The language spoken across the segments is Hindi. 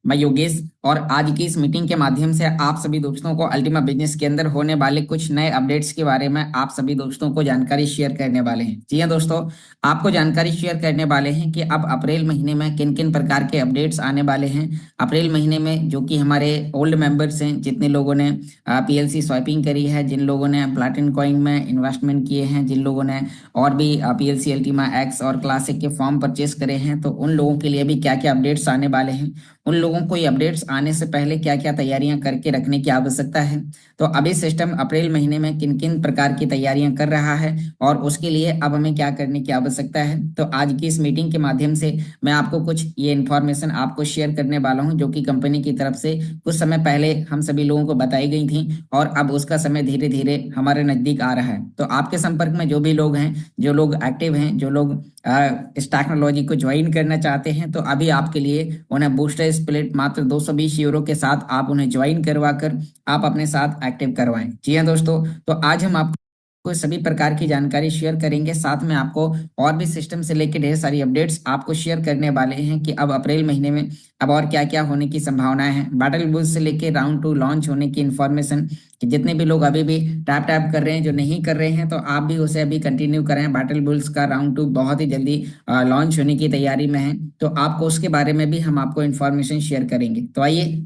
मैं योगेश, और आज की इस मीटिंग के माध्यम से आप सभी दोस्तों को अल्टीमा बिजनेस के अंदर होने वाले कुछ नए अपडेट्स के बारे में आप सभी दोस्तों को जानकारी शेयर करने वाले हैं। जी हाँ दोस्तों, आपको जानकारी शेयर करने वाले हैं कि अब अप्रैल महीने में किन किन प्रकार के अपडेट्स आने वाले हैं। अप्रैल महीने में जो कि हमारे ओल्ड मेंबर्स हैं, जितने लोगों ने पीएलसी स्वाइपिंग करी है, जिन लोगों ने प्लैटिनम कॉइन में इन्वेस्टमेंट किए हैं, जिन लोगों ने और भी पीएलसी अल्टीमा एक्स और क्लासिक के फॉर्म परचेस करे हैं, तो उन लोगों के लिए भी क्या क्या अपडेट्स आने वाले हैं, उन लोगों को ये अपडेट्स आने से पहले क्या क्या तैयारियां करके रखने की आवश्यकता है। तो अभी सिस्टम अप्रैल महीने में किन किन प्रकार की तैयारियां कर रहा है और उसके लिए अब हमें क्या करने की आवश्यकता है, तो आज की इस मीटिंग के माध्यम से मैं आपको कुछ ये इन्फॉर्मेशन आपको शेयर करने वाला हूं, जो कि कंपनी की तरफ से कुछ समय पहले हम सभी लोगों को बताई गई थी और अब उसका समय धीरे धीरे हमारे नजदीक आ रहा है। तो आपके संपर्क में जो भी लोग हैं, जो लोग एक्टिव हैं, जो लोग इस टेक्नोलॉजी को ज्वाइन करना चाहते हैं, तो अभी आपके लिए उन्हें बूस्टर स्प्लिट मात्र 220 यूरो के साथ आप उन्हें ज्वाइन करवा कर आप अपने साथ एक्टिव करवाएं। जी हाँ दोस्तों, तो आज हम आपको सभी प्रकार की जानकारी शेयर करेंगे, साथ में आपको और भी सिस्टम से लेकर ढेर सारी अपडेट्स आपको शेयर करने वाले हैं कि अब अप्रैल महीने में अब और क्या क्या होने की संभावनाएं हैं। बैटल बुल्स से लेकर राउंड 2 लॉन्च होने की इन्फॉर्मेशन, कि जितने भी लोग अभी भी टैप टैप कर रहे हैं, जो नहीं कर रहे हैं, तो आप भी उसे अभी कंटिन्यू करें। बैटल बुल्स का राउंड 2 बहुत ही जल्दी लॉन्च होने की तैयारी में है, तो आपको उसके बारे में भी हम आपको इन्फॉर्मेशन शेयर करेंगे। तो आइए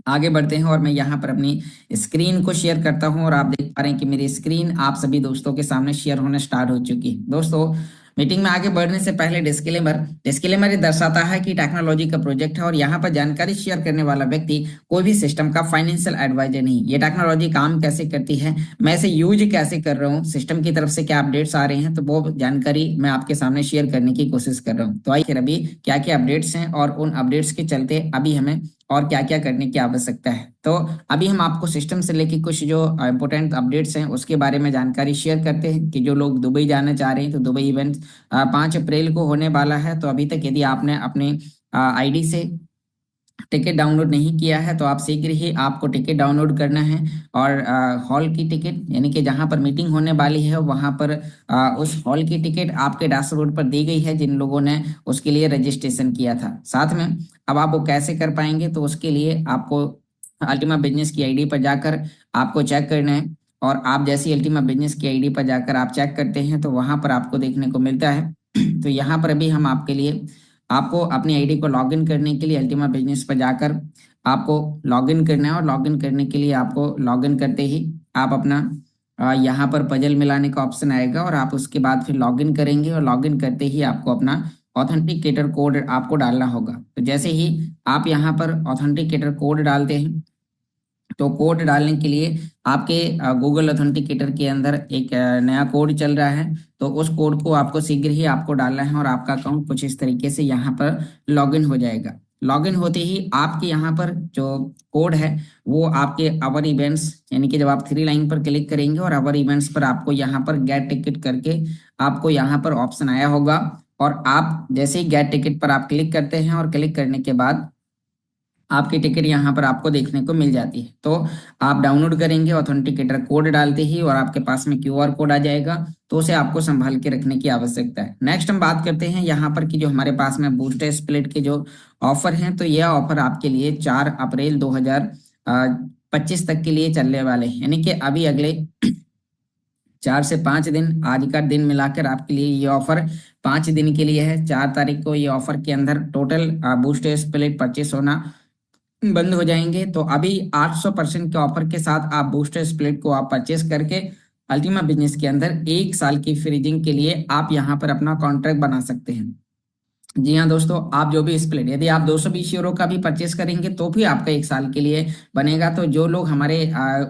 आगे बढ़ते हैं और मैं यहाँ पर अपनी स्क्रीन को शेयर करता हूँ और आप देख पा रहे हैं कि मेरी स्क्रीन आप सभी दोस्तों के सामने शेयर होना स्टार्ट हो चुकी है। दोस्तों, मीटिंग में आगे बढ़ने से पहले डिस्क्लेमर डिस्क्लेमर ये दर्शाता है कि टेक्नोलॉजी का प्रोजेक्ट है और यहाँ पर जानकारी शेयर करने वाला व्यक्ति कोई भी सिस्टम का फाइनेंशियल एडवाइजर नहीं। ये टेक्नोलॉजी काम कैसे करती है, मैं इसे यूज कैसे कर रहा हूँ, सिस्टम की तरफ से क्या अपडेट्स आ रहे हैं, तो वो जानकारी मैं आपके सामने शेयर करने की कोशिश कर रहा हूँ। तो आइए फिर अभी क्या क्या अपडेट्स हैं और उन अपडेट्स के चलते अभी हमें और क्या क्या करने की आवश्यकता है। तो अभी हम आपको सिस्टम से लेके कुछ जो इंपॉर्टेंट अपडेट्स हैं उसके बारे में जानकारी शेयर करते हैं कि जो लोग दुबई जाना चाह रहे हैं, तो दुबई इवेंट 5 अप्रैल को होने वाला है। तो अभी तक यदि आपने अपने आईडी से टिकट डाउनलोड नहीं किया है, तो आप शीघ्र ही आपको टिकट डाउनलोड करना है और हॉल की टिकट, यानी कि जहां पर मीटिंग होने वाली है वहां पर उस हॉल की टिकट आपके डैशबोर्ड पर दी गई है, जिन लोगों ने उसके लिए रजिस्ट्रेशन किया था। साथ में अब आप वो कैसे कर पाएंगे, तो उसके लिए आपको अल्टीमा बिजनेस की आईडी पर जाकर आपको चेक करना है, और आप जैसे अल्टीमा बिजनेस की आईडी पर जाकर आप चेक करते हैं तो वहां पर आपको देखने को मिलता है। तो यहाँ पर अभी हम आपके लिए आपको अपनी आईडी को लॉगिन करने के लिए अल्टीमा बिजनेस पर जाकर आपको लॉगिन करना है, और लॉगिन करने के लिए आपको लॉगिन करते ही आप अपना यहाँ पर पजल मिलाने का ऑप्शन आएगा और आप उसके बाद फिर लॉगिन करेंगे, और लॉगिन करते ही आपको अपना ऑथेंटिकेटर कोड आपको डालना होगा। तो जैसे ही आप यहाँ पर ऑथेंटिकेटर कोड डालते हैं, तो कोड डालने के लिए आपके गूगल ऑथेंटिकेटर के अंदर एक नया कोड चल रहा है, तो उस कोड को आपको शीघ्र ही आपको डालना है और आपका अकाउंट कुछ इस तरीके से यहाँ पर लॉगिन हो जाएगा। लॉगिन होते ही आपके यहाँ पर जो कोड है वो आपके अवर इवेंट्स, यानी कि जब आप 3 लाइन पर क्लिक करेंगे और अवर इवेंट्स पर आपको यहाँ पर गेट टिकट करके आपको यहाँ पर ऑप्शन आया होगा, और आप जैसे ही गेट टिकट पर आप क्लिक करते हैं और क्लिक करने के बाद आपकी टिकट यहाँ पर आपको देखने को मिल जाती है। तो आप डाउनलोड करेंगे ऑथेंटिकेटर कोड डालते ही और आपके पास में क्यूआर कोड आ जाएगा, तो उसे आपको संभाल के रखने की आवश्यकता है। नेक्स्ट हम बात करते हैं यहाँ पर कि जो हमारे पास में बूस्टर स्प्लिट के जो ऑफर हैं, तो यह ऑफर आपके लिए 4 अप्रैल 2025 तक के लिए चलने वाले हैं, यानी कि अभी अगले 4 से 5 दिन, आज का दिन मिलाकर आपके लिए ये ऑफर 5 दिन के लिए है। 4 तारीख को ये ऑफर के अंदर टोटल बूस्टर स्प्लिट परचेस होना बंद हो जाएंगे। तो अभी 800% के ऑफर के साथ आप बूस्टर स्प्लिट को आप परचेस करके अल्टीमा बिजनेस के अंदर 1 साल की फ्रीजिंग के लिए आप यहाँ पर अपना कॉन्ट्रैक्ट बना सकते हैं। जी हाँ दोस्तों, आप जो भी स्प्लिट यदि आप 220 यूरो का भी परचेस करेंगे तो भी आपका 1 साल के लिए बनेगा। तो जो लोग हमारे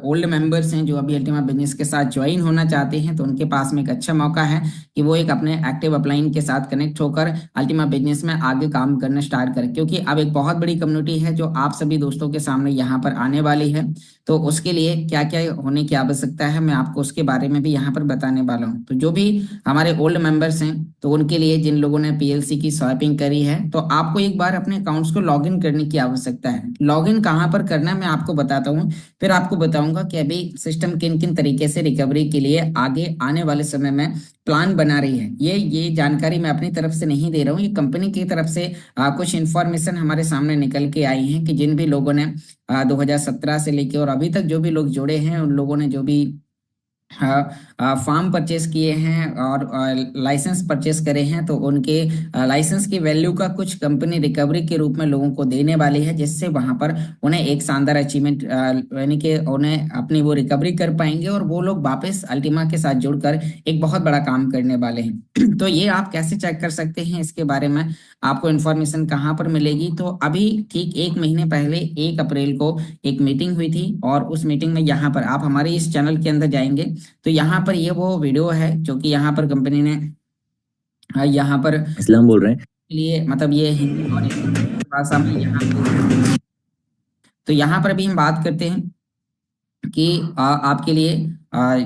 ओल्ड मेंबर्स हैं, जो अभी अल्टीमा बिजनेस के साथ ज्वाइन होना चाहते हैं, तो उनके पास में एक अच्छा मौका है कि वो एक अपने एक्टिव अपलाइन के साथ कनेक्ट होकर अल्टीमा बिजनेस में आगे काम करना स्टार्ट करें, क्योंकि अब एक बहुत बड़ी कम्युनिटी है जो आप सभी दोस्तों के सामने यहाँ पर आने वाली है। तो उसके लिए क्या क्या होने की आवश्यकता है, मैं आपको उसके बारे में भी यहाँ पर बताने वाला हूँ। तो जो भी हमारे ओल्ड मेंबर्स हैं, तो उनके लिए जिन लोगों ने पीएलसी की स्वैपिंग करी है तो आपको एक बार अपने अकाउंट्स को लॉगिन करने की आवश्यकता है। लॉगिन कहाँ पर करना है मैं आपको बताता हूँ, फिर आपको बताऊंगा कि अभी सिस्टम किन किन तरीके से रिकवरी के लिए आगे आने वाले समय में प्लान बना रही है। ये जानकारी मैं अपनी तरफ से नहीं दे रहा हूँ, ये कंपनी की तरफ से कुछ इन्फॉर्मेशन हमारे सामने निकल के आई है कि जिन भी लोगों ने 2017 से लेके और अभी तक जो भी लोग जुड़े हैं उन लोगों ने जो भी फार्म परचेस किए हैं और लाइसेंस परचेस करे हैं तो उनके लाइसेंस की वैल्यू का कुछ कंपनी रिकवरी के रूप में लोगों को देने वाली है, जिससे वहां पर उन्हें एक शानदार अचीवमेंट यानी कि उन्हें अपनी वो रिकवरी कर पाएंगे और वो लोग वापस अल्टीमा के साथ जुड़कर एक बहुत बड़ा काम करने वाले हैं। तो ये आप कैसे चेक कर सकते हैं इसके बारे में आपको इन्फॉर्मेशन कहाँ पर मिलेगी, तो अभी ठीक 1 महीने पहले 1 अप्रैल को एक मीटिंग हुई थी और उस मीटिंग में यहाँ पर आप हमारे इस चैनल के अंदर जाएंगे तो यहाँ पर ये वो वीडियो है जो कि यहाँ पर कंपनी ने यहाँ पर इस्लाम बोल रहे हैं लिए मतलब ये हिंदी और इंग्लिश भाषा में यहाँ तो यहाँ पर भी हम बात करते हैं कि आपके लिए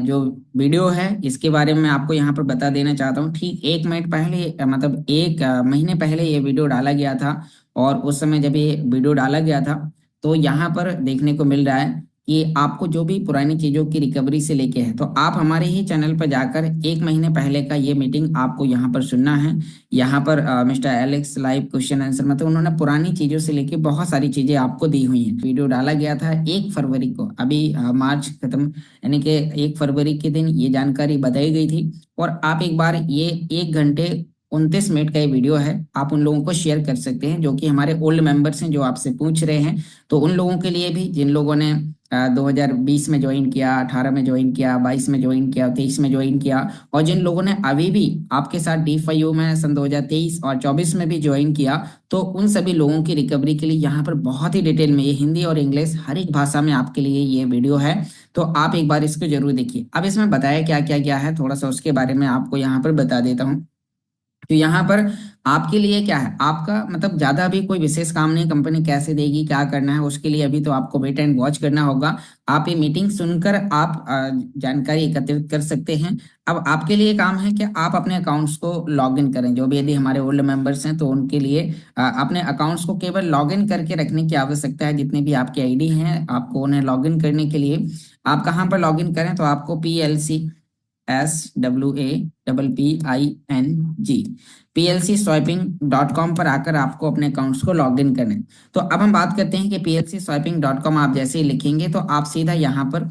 जो वीडियो है इसके बारे में आपको यहाँ पर बता देना चाहता हूँ। ठीक 1 मिनट पहले मतलब 1 महीने पहले ये वीडियो डाला गया था और उस समय जब ये वीडियो डाला गया था तो यहाँ पर देखने को मिल रहा है कि आपको जो भी पुरानी चीज़ों की रिकवरी से लेके है तो आप हमारे ही चैनल पर जाकर 1 महीने पहले का ये मीटिंग आपको यहाँ पर सुनना है। यहाँ पर mister Alex live question answer मतलब उन्होंने पुरानी चीज़ों से लेके बहुत सारी चीज़ें आपको दी हुई हैं। वीडियो डाला गया था 1 फरवरी को, अभी मार्च खत्म यानी कि 1 फरवरी के दिन ये जानकारी बताई गई थी। और आप एक बार ये 1 घंटे 29 मिनट का ये वीडियो है, आप उन लोगों को शेयर कर सकते हैं जो कि हमारे ओल्ड मेंबर्स हैं जो आपसे पूछ रहे हैं। तो उन लोगों के लिए भी जिन लोगों ने 2020 में ज्वाइन किया, 18 में ज्वाइन किया, 22 में ज्वाइन किया, 23 में ज्वाइन किया और जिन लोगों ने अभी भी आपके साथ D5O में सन 2023 और 24 में भी ज्वाइन किया तो उन सभी लोगों की रिकवरी के लिए यहाँ पर बहुत ही डिटेल में ये हिंदी और इंग्लिश हर एक भाषा में आपके लिए ये वीडियो है। तो आप एक बार इसको जरूर देखिए। अब इसमें बताया क्या क्या क्या है थोड़ा सा उसके बारे में आपको यहाँ पर बता देता हूँ। तो यहाँ पर आपके लिए क्या है, आपका मतलब ज्यादा अभी कोई विशेष काम नहीं, कंपनी कैसे देगी क्या करना है उसके लिए अभी तो आपको वेट एंड वॉच करना होगा। आप ये मीटिंग सुनकर आप जानकारी एकत्रित कर सकते हैं। अब आपके लिए काम है कि आप अपने अकाउंट्स को लॉगिन करें, जो भी यदि हमारे ओल्ड मेंबर्स हैं तो उनके लिए अपने अकाउंट्स को केवल लॉगिन करके रखने की आवश्यकता है। जितने भी आपके आईडी हैं आपको उन्हें लॉगिन करने के लिए आप कहाँ पर लॉगिन करें, तो आपको PLC SWAPPING PLC swiping.com पर आकर आपको अपने अकाउंट्स को लॉगिन करना है। तो अब हम बात करते हैं कि PLC swiping.com आप जैसे ही लिखेंगे तो आप सीधा यहाँ पर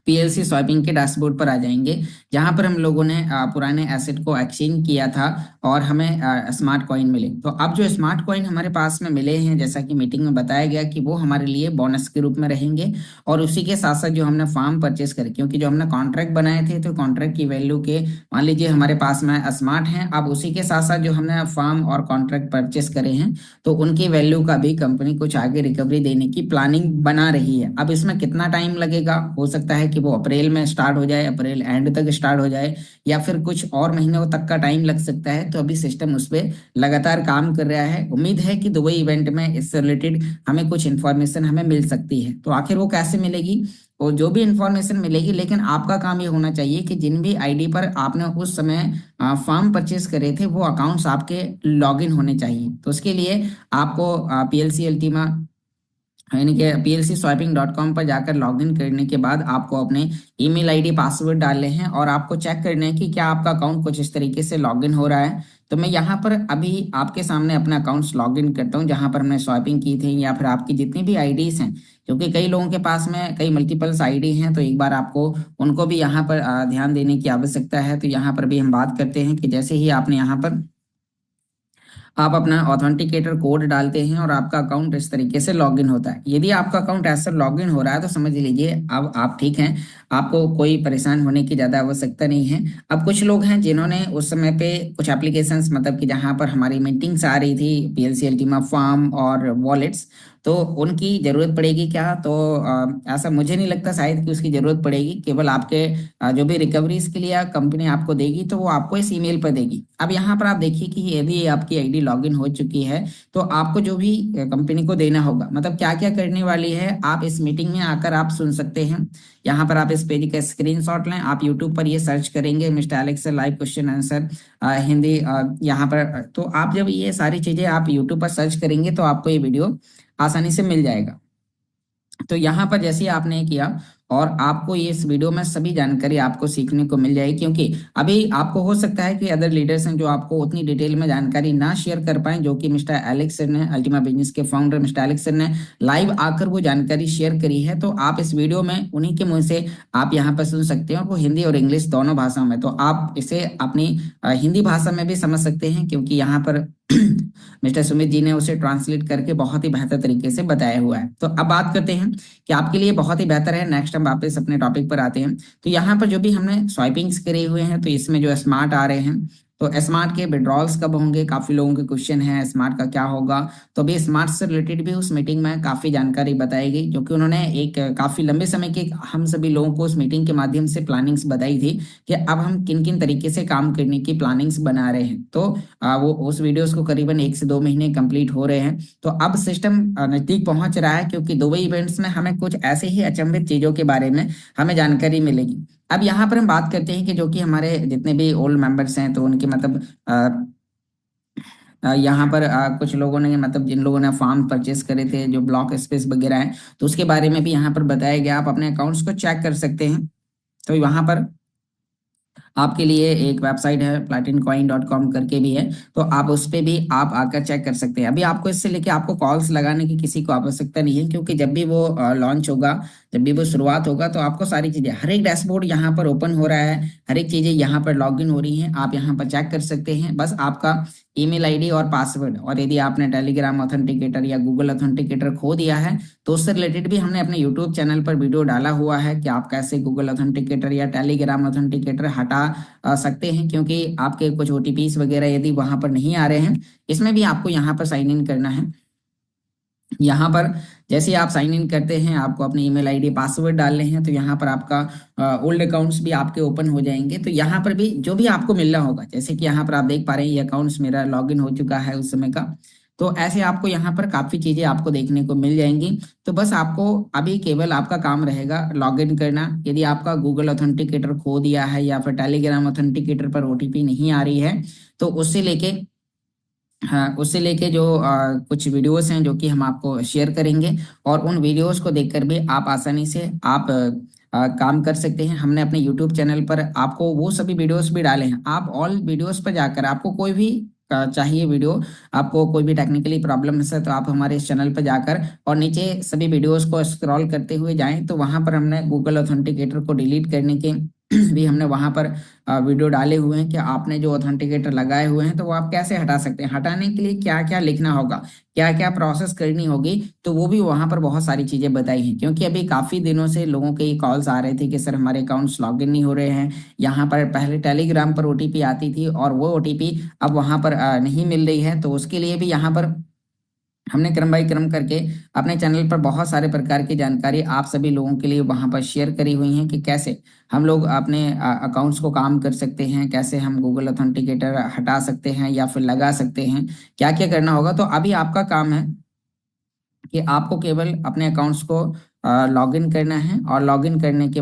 PLC स्वैपिंग के डैशबोर्ड पर आ जाएंगे, जहां पर हम लोगों ने पुराने एसेट को एक्सचेंज किया था और हमें स्मार्ट कॉइन मिले। तो अब जो स्मार्ट कॉइन हमारे पास में मिले हैं जैसा कि मीटिंग में बताया गया कि वो हमारे लिए बोनस के रूप में रहेंगे और उसी के साथ साथ जो हमने फार्म परचेस करे, क्योंकि जो हमने कॉन्ट्रैक्ट बनाए थे तो कॉन्ट्रैक्ट की वैल्यू के मान लीजिए हमारे पास में स्मार्ट हैं, अब उसी के साथ साथ जो हमने फार्म और कॉन्ट्रैक्ट परचेस करे हैं तो उनकी वैल्यू का भी कंपनी कुछ आगे रिकवरी देने की प्लानिंग बना रही है। अब इसमें कितना टाइम लगेगा, हो सकता है कि वो अप्रैल में स्टार्ट हो जाए, अप्रैल एंड तक स्टार्ट हो जाए या फिर कुछ और महीनों तक का टाइम लग सकता है। तो अभी सिस्टम उस पर लगातार काम कर रहा है। उम्मीद है कि दुबई इवेंट में इससे रिलेटेड हमें कुछ इन्फॉर्मेशन हमें मिल सकती है। तो आखिर वो कैसे मिलेगी और जो भी इंफॉर्मेशन मिलेगी, लेकिन आपका काम ये होना चाहिए कि जिन भी आईडी पर आपने उस समय फॉर्म परचेस करे थे वो अकाउंट्स आपके लॉगिन होने चाहिए। तो उसके लिए आपको PLC अल्टीमा यानी कि PLC swiping.com पर जाकर लॉगिन करने के बाद आपको अपने ईमेल आईडी पासवर्ड डालने हैं और आपको चेक करना है कि क्या आपका अकाउंट कुछ इस तरीके से लॉगिन हो रहा है। तो मैं यहाँ पर अभी आपके सामने अपना अकाउंट्स लॉगिन करता हूँ जहाँ पर हमने स्वैपिंग की थी, या फिर आपकी जितनी भी आईडीज हैं, क्योंकि कई लोगों के पास में कई मल्टीपल्स आईडी हैं तो एक बार आपको उनको भी यहाँ पर ध्यान देने की आवश्यकता है। तो यहाँ पर भी हम बात करते हैं कि जैसे ही आपने यहाँ पर आप अपना ऑथेंटिकेटर कोड डालते हैं और आपका अकाउंट इस तरीके से लॉगिन होता है। यदि आपका अकाउंट ऐसा लॉगिन हो रहा है तो समझ लीजिए अब आप ठीक हैं, आपको कोई परेशान होने की ज़्यादा आवश्यकता नहीं है। अब कुछ लोग हैं जिन्होंने उस समय पे कुछ एप्लीकेशंस मतलब कि जहां पर हमारी मीटिंग्स आ रही थी PLC अल्टीमा फार्म और वॉलेट्स, तो उनकी जरूरत पड़ेगी क्या? तो ऐसा मुझे नहीं लगता शायद कि उसकी जरूरत पड़ेगी। केवल आपके जो भी रिकवरीज के लिए कंपनी आपको देगी तो वो आपको इस ईमेल पर देगी। अब यहाँ पर आप देखिए कि यदि आपकी आईडी लॉगिन हो चुकी है तो आपको जो भी कंपनी को देना होगा, मतलब क्या क्या करने वाली है, आप इस मीटिंग में आकर आप सुन सकते हैं। यहाँ पर आप इस पेज का स्क्रीनशॉट लें, आप यूट्यूब पर ये सर्च करेंगे mister Alex live question answer Hindi, यहाँ पर तो आप जब ये सारी चीजें आप यूट्यूब पर सर्च करेंगे तो आपको ये वीडियो आसानी से मिल जाएगा। तो यहाँ पर जैसे ही आपने किया और आपको ये इस वीडियो में सभी जानकारी आपको सीखने को मिल जाएगी, क्योंकि अभी आपको हो सकता है कि अदर लीडर्स हैं जो आपको उतनी डिटेल में जानकारी ना शेयर कर पाए, जो कि मिस्टर एलेक्स सर ने, अल्टीमा बिजनेस के फाउंडर मिस्टर एलेक्स सर ने लाइव आकर वो जानकारी शेयर करी है। तो आप इस वीडियो में उन्हीं के मुंह से आप यहाँ पर सुन सकते हैं, और वो हिंदी और इंग्लिश दोनों भाषाओं में। तो आप इसे अपनी हिंदी भाषा में भी समझ सकते हैं, क्योंकि यहाँ पर मिस्टर सुमित जी ने उसे ट्रांसलेट करके बहुत ही बेहतर तरीके से बताया हुआ है। तो अब बात करते हैं कि आपके लिए बहुत ही बेहतर है। नेक्स्ट हम वापस अपने टॉपिक पर आते हैं। तो यहाँ पर जो भी हमने स्वाइपिंग्स करे हुए हैं, तो इसमें जो स्मार्ट आ रहे हैं, तो स्मार्ट के विड्रॉल्स कब होंगे, काफी लोगों के क्वेश्चन है स्मार्ट का क्या होगा। तो अभी स्मार्ट से रिलेटेड भी उस मीटिंग में काफी जानकारी बताई गई, जो कि उन्होंने एक काफी लंबे समय के हम सभी लोगों को उस मीटिंग के माध्यम से प्लानिंग्स बताई थी कि अब हम किन किन तरीके से काम करने की प्लानिंग्स बना रहे हैं। तो वो उस वीडियोस को करीबन 1 से 2 महीने कंप्लीट हो रहे हैं। तो अब सिस्टम नजदीक पहुंच रहा है, क्योंकि दुबई इवेंट्स में हमें कुछ ऐसे ही अचंभित चीजों के बारे में हमें जानकारी मिलेगी। अब यहाँ पर हम बात करते हैं कि जो कि हमारे जितने भी ओल्ड मेंबर्स हैं, तो उनके मतलब यहाँ पर कुछ लोगों ने, मतलब जिन लोगों ने फार्म परचेस करे थे, जो ब्लॉक स्पेस वगैरह है, तो उसके बारे में भी यहाँ पर बताया गया। आप अपने अकाउंट्स को चेक कर सकते हैं। तो यहाँ पर आपके लिए एक वेबसाइट है platincoin.com करके भी है, तो आप उस पे भी आप आकर चेक कर सकते हैं। अभी आपको इससे लेके आपको कॉल्स लगाने की किसी को आवश्यकता नहीं है, क्योंकि जब भी वो लॉन्च होगा, जब भी वो शुरुआत होगा, तो आपको सारी चीजें, हर एक डैशबोर्ड यहाँ पर ओपन हो रहा है, हर एक चीजें यहाँ पर लॉग इन हो रही हैं, आप यहाँ पर चेक कर सकते हैं। बस आपका ईमेल आईडी और पासवर्ड, और यदि आपने टेलीग्राम ऑथेंटिकेटर या गूगल ऑथेंटिकेटर खो दिया है तो उससे रिलेटेड भी हमने अपने यूट्यूब चैनल पर वीडियो डाला हुआ है कि आप कैसे गूगल ऑथेंटिकेटर या टेलीग्राम ऑथेंटिकेटर हटा सकते हैं, क्योंकि आपके कुछ ओटीपीज वगैरह यदि वहां पर नहीं आ रहे हैं। इसमें भी आपको यहाँ पर साइन इन करना है। यहाँ पर जैसे आप साइन इन करते हैं, आपको अपनी ईमेल आईडी पासवर्ड डालने हैं, तो यहाँ पर आपका ओल्ड अकाउंट्स भी आपके ओपन हो जाएंगे। तो यहाँ पर भी जो भी आपको मिलना होगा, जैसे कि यहाँ पर आप देख पा रहे हैं ये अकाउंट्स मेरा लॉगिन हो चुका है उस समय का, तो ऐसे आपको यहाँ पर काफी चीजें आपको देखने को मिल जाएंगी। तो बस आपको अभी केवल आपका काम रहेगा लॉगिन करना। यदि आपका गूगल ऑथेंटिकेटर खो दिया है या फिर टेलीग्राम ऑथेंटिकेटर पर ओटीपी नहीं आ रही है, तो उससे लेके, हाँ, उससे लेके जो कुछ वीडियोस हैं जो कि हम आपको शेयर करेंगे, और उन वीडियोस को देखकर भी आप आसानी से आप काम कर सकते हैं। हमने अपने यूट्यूब चैनल पर आपको वो सभी वीडियोस भी डाले हैं। आप ऑल वीडियोस पर जाकर आपको कोई भी चाहिए वीडियो, आपको कोई भी टेक्निकली प्रॉब्लम है तो आप हमारे इस चैनल पर जाकर और नीचे सभी वीडियोस को स्क्रॉल करते हुए जाएं, तो वहां पर हमने गूगल ऑथेंटिकेटर को डिलीट करने के भी हमने वहां पर वीडियो डाले हुए हैं कि आपने जो ऑथेंटिकेटर लगाए हुए हैं तो वो आप कैसे हटा सकते हैं, हटाने के लिए क्या क्या लिखना होगा, क्या क्या प्रोसेस करनी होगी। तो वो भी वहां पर बहुत सारी चीजें बताई हैं, क्योंकि अभी काफी दिनों से लोगों के कॉल्स आ रहे थे कि सर हमारे अकाउंट्स लॉगिन नहीं हो रहे हैं। यहाँ पर पहले टेलीग्राम पर ओटीपी आती थी और वो ओटीपी अब वहां पर नहीं मिल रही है। तो उसके लिए भी यहाँ पर हमने क्रम बाई क्रम करके अपने चैनल पर बहुत सारे प्रकार की जानकारी आप सभी लोगों के लिए वहां पर शेयर करी हुई है कि कैसे हम लोग अपने अकाउंट्स को काम कर सकते हैं, कैसे हम गूगल ऑथेंटिकेटर हटा सकते हैं या फिर लगा सकते हैं, क्या क्या करना होगा। तो अभी आपका काम है कि आपको केवल अपने अकाउंट्स को लॉगिन करना है, और लॉगिन करने के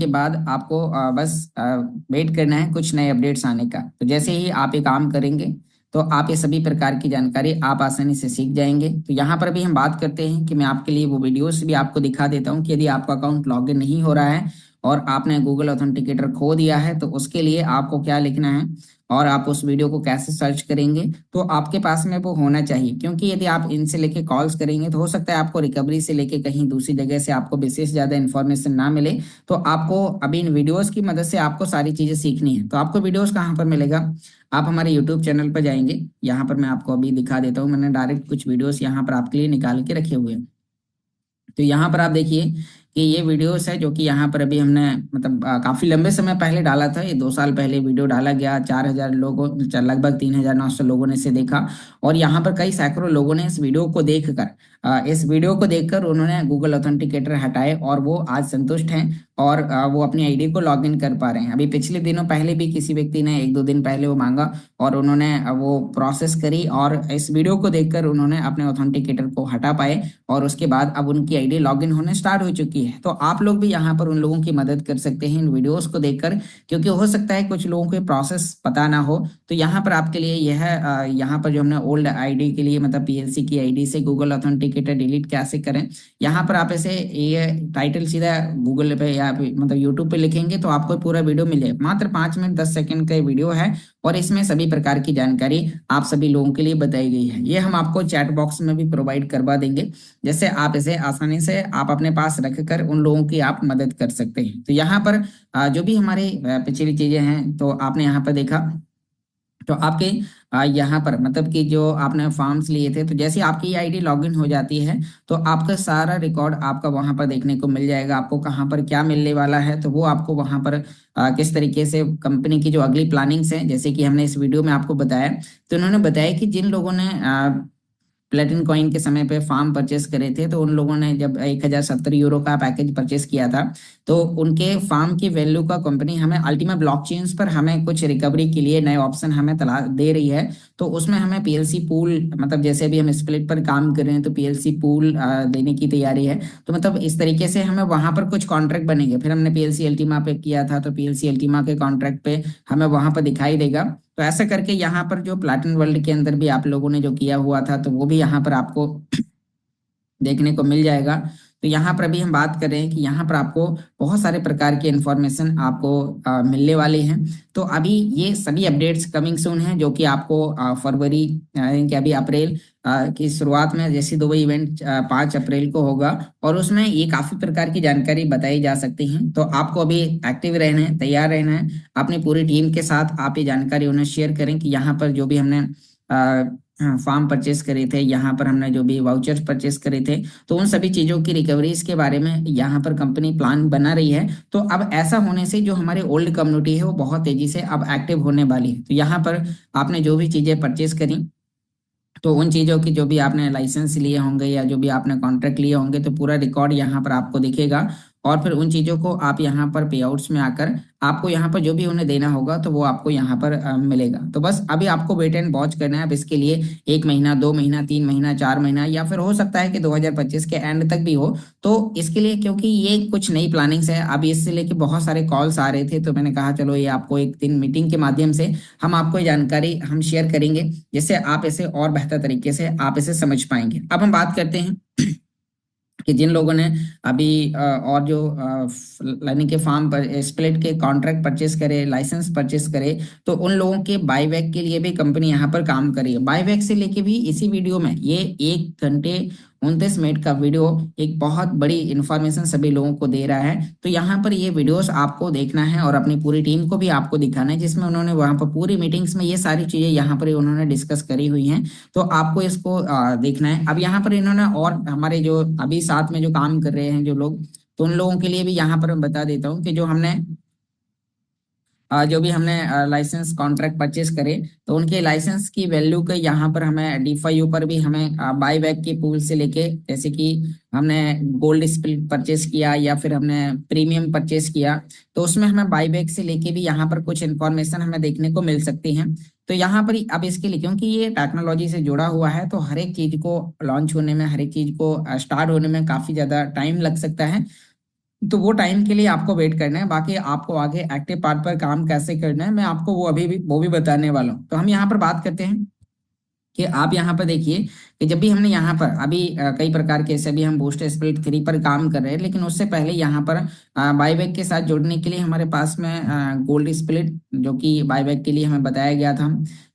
बाद आपको बस वेट करना है कुछ नए अपडेट्स आने का। तो जैसे ही आप ये काम करेंगे तो आप ये सभी प्रकार की जानकारी आप आसानी से सीख जाएंगे। तो यहाँ पर भी हम बात करते हैं कि मैं आपके लिए वो वीडियोस भी आपको दिखा देता हूँ कि यदि आपका अकाउंट लॉगिन नहीं हो रहा है और आपने गूगल ऑथेंटिकेटर खो दिया है तो उसके लिए आपको क्या लिखना है और आप उस वीडियो को कैसे सर्च करेंगे। तो आपके पास में वो होना चाहिए, क्योंकि यदि आप इनसे लेके कॉल्स करेंगे तो हो सकता है आपको रिकवरी से लेके कहीं दूसरी जगह से आपको विशेष ज्यादा इन्फॉर्मेशन ना मिले। तो आपको अभी इन वीडियोस की मदद से आपको सारी चीजें सीखनी है। तो आपको वीडियोस कहाँ पर मिलेगा, आप हमारे यूट्यूब चैनल पर जाएंगे। यहाँ पर मैं आपको अभी दिखा देता हूँ, मैंने डायरेक्ट कुछ वीडियोस यहाँ पर आपके लिए निकाल के रखे हुए हैं। तो यहाँ पर आप देखिए कि ये वीडियोस है जो कि यहाँ पर अभी हमने मतलब काफी लंबे समय पहले डाला था। ये 2 साल पहले वीडियो डाला गया, 4,000 लोगों, लगभग 3,900 लोगों ने इसे देखा। और यहाँ पर कई सैकड़ों लोगों ने इस वीडियो को देखकर उन्होंने गूगल ऑथेंटिकेटर हटाए और वो आज संतुष्ट हैं और वो अपनी आईडी को लॉग इन कर पा रहे हैं। अभी पिछले दिनों पहले भी किसी व्यक्ति ने 1-2 दिन पहले वो मांगा और उन्होंने वो प्रोसेस करी और इस वीडियो को देखकर उन्होंने अपने ऑथेंटिकेटर को हटा पाए और उसके बाद अब उनकी आईडी लॉगिन होने स्टार्ट हो चुकी है। तो आप लोग भी यहाँ पर उन लोगों की मदद कर सकते हैं इन वीडियोस को देखकर, क्योंकि हो सकता है कुछ लोगों को प्रोसेस पता ना हो। तो यहाँ पर आपके लिए यह यहाँ पर जो हमने ओल्ड आईडी के लिए मतलब पीएलसी की आईडी से गूगल ऑथेंटिकेटर डिलीट कैसे करें, यहाँ पर आप ऐसे ये टाइटल सीधा गूगल पे या मतलब यूट्यूब पे लिखेंगे तो आपको पूरा वीडियो मिल जाएगा। मात्र 5 मिनट 10 सेकंड का ये वीडियो है और इसमें सभी प्रकार की जानकारी आप सभी लोगों के लिए बताई गई है। ये हम आपको चैट बॉक्स में भी प्रोवाइड करवा देंगे, जैसे आप इसे आसानी से आप अपने पास रखकर उन लोगों की आप मदद कर सकते हैं। तो यहाँ पर जो भी हमारे पिछली चीजें हैं तो आपने यहाँ पर देखा, तो आपके यहाँ पर मतलब कि जो आपने फॉर्म्स लिए थे, तो जैसे आपकी आईडी लॉगिन हो जाती है तो आपका सारा रिकॉर्ड आपका वहां पर देखने को मिल जाएगा। आपको कहाँ पर क्या मिलने वाला है तो वो आपको वहां पर किस तरीके से कंपनी की जो अगली प्लानिंग्स है, जैसे कि हमने इस वीडियो में आपको बताया। तो उन्होंने बताया कि जिन लोगों ने प्लेटिन कॉइन के समय पे फार्म परचेस करे थे, तो उन लोगों ने जब 1,070 यूरो का पैकेज परचेस किया था तो उनके फार्म की वैल्यू का कंपनी हमें अल्टीमा ब्लॉकचेन्स पर हमें कुछ रिकवरी के लिए नए ऑप्शन हमें तला दे रही है। तो उसमें हमें पीएलसी पूल मतलब जैसे अभी हम स्प्लिट पर काम कर रहे हैं तो पीएलसी पूल देने की तैयारी है। तो मतलब इस तरीके से हमें वहां पर कुछ कॉन्ट्रैक्ट बनेंगे। फिर हमने पीएलसी अल्टीमा पे किया था तो पीएलसी अल्टीमा के कॉन्ट्रैक्ट पे हमें वहां पर दिखाई देगा। तो ऐसा करके यहाँ पर जो प्लैटिन वर्ल्ड के अंदर भी आप लोगों ने जो किया हुआ था तो वो भी यहाँ पर आपको देखने को मिल जाएगा। तो यहाँ पर अभी हम बात कर रहे हैं कि यहाँ पर आपको बहुत सारे प्रकार की इंफॉर्मेशन आपको मिलने वाली हैं। तो अभी ये सभी अपडेट्स कमिंग सून हैं जो कि आपको फरवरी यानी कि अभी अप्रैल की शुरुआत में जैसे दुबई इवेंट 5 अप्रैल को होगा और उसमें ये काफी प्रकार की जानकारी बताई जा सकती है। तो आपको अभी एक्टिव रहना है, तैयार रहना है, अपनी पूरी टीम के साथ आप ये जानकारी उन्हें शेयर करें कि यहाँ पर जो भी हमने हाँ फार्म परचेस करे थे, यहाँ पर हमने जो भी वाउचर्स परचेस करे थे, तो उन सभी चीजों की रिकवरीज के बारे में यहाँ पर कंपनी प्लान बना रही है। तो अब ऐसा होने से जो हमारे ओल्ड कम्युनिटी है वो बहुत तेजी से अब एक्टिव होने वाली है। तो यहाँ पर आपने जो भी चीजें परचेस करी तो उन चीजों की जो भी आपने लाइसेंस लिए होंगे या जो भी आपने कॉन्ट्रैक्ट लिए होंगे तो पूरा रिकॉर्ड यहाँ पर आपको दिखेगा। और फिर उन चीजों को आप यहाँ पर पे आउट्स में आकर आपको यहाँ पर जो भी उन्हें देना होगा तो वो आपको यहाँ पर मिलेगा। तो बस अभी आपको वेट एंड वॉच करना है। अब इसके लिए 1 महीना, 2 महीना, 3 महीना, 4 महीना या फिर हो सकता है कि 2025 के एंड तक भी हो। तो इसके लिए क्योंकि ये कुछ नई प्लानिंग्स है, अब इससे लेके बहुत सारे कॉल्स आ रहे थे तो मैंने कहा चलो ये आपको एक दिन मीटिंग के माध्यम से हम आपको ये जानकारी हम शेयर करेंगे जिससे आप इसे और बेहतर तरीके से आप इसे समझ पाएंगे। अब हम बात करते हैं कि जिन लोगों ने अभी और जो यानी कि फार्म पर स्प्लिट के कॉन्ट्रैक्ट परचेस करे, लाइसेंस परचेस करे, तो उन लोगों के बाईबैक के लिए भी कंपनी यहाँ पर काम कर रही है। बाईबैक से लेके भी इसी वीडियो में ये 1 घंटे 29 मिनट का वीडियो एक बहुत बड़ी इंफॉर्मेशन सभी लोगों को दे रहा है। तो यहाँ पर ये वीडियोस आपको देखना है और अपनी पूरी टीम को भी आपको दिखाना है, जिसमें उन्होंने वहां पर पूरी मीटिंग्स में ये सारी चीजें यहाँ पर उन्होंने डिस्कस करी हुई हैं। तो आपको इसको देखना है। अब यहाँ पर इन्होंने और हमारे जो अभी साथ में जो काम कर रहे हैं जो लोग, तो उन लोगों के लिए भी यहाँ पर बता देता हूँ कि जो भी हमने लाइसेंस कॉन्ट्रैक्ट परचेस करे तो उनके लाइसेंस की वैल्यू के यहाँ पर हमें D5U पर भी हमें बाई बैक की पूल से लेके, जैसे कि हमने गोल्ड स्प्लिट परचेस किया या फिर हमने प्रीमियम परचेस किया तो उसमें हमें बाई बैक से लेके भी यहाँ पर कुछ इन्फॉर्मेशन हमें देखने को मिल सकती है। तो यहाँ पर अब इसके लिए क्योंकि ये टेक्नोलॉजी से जुड़ा हुआ है तो हर एक चीज को लॉन्च होने में, हर एक चीज को स्टार्ट होने में काफी ज्यादा टाइम लग सकता है। तो वो टाइम के लिए आपको वेट करना है। बाकी आपको आगे एक्टिव पार्ट पर काम कैसे करना है मैं आपको वो भी बताने वाला हूँ। तो हम यहाँ पर बात करते हैं कि आप यहाँ पर देखिए कि जब भी हमने यहाँ पर अभी कई प्रकार के ऐसे भी हम बूस्ट स्प्लिट 3 पर काम कर रहे हैं, लेकिन उससे पहले यहाँ पर बाईबैक के साथ जुड़ने के लिए हमारे पास में गोल्ड स्प्लिट जो कि बाईबैक के लिए हमें बताया गया था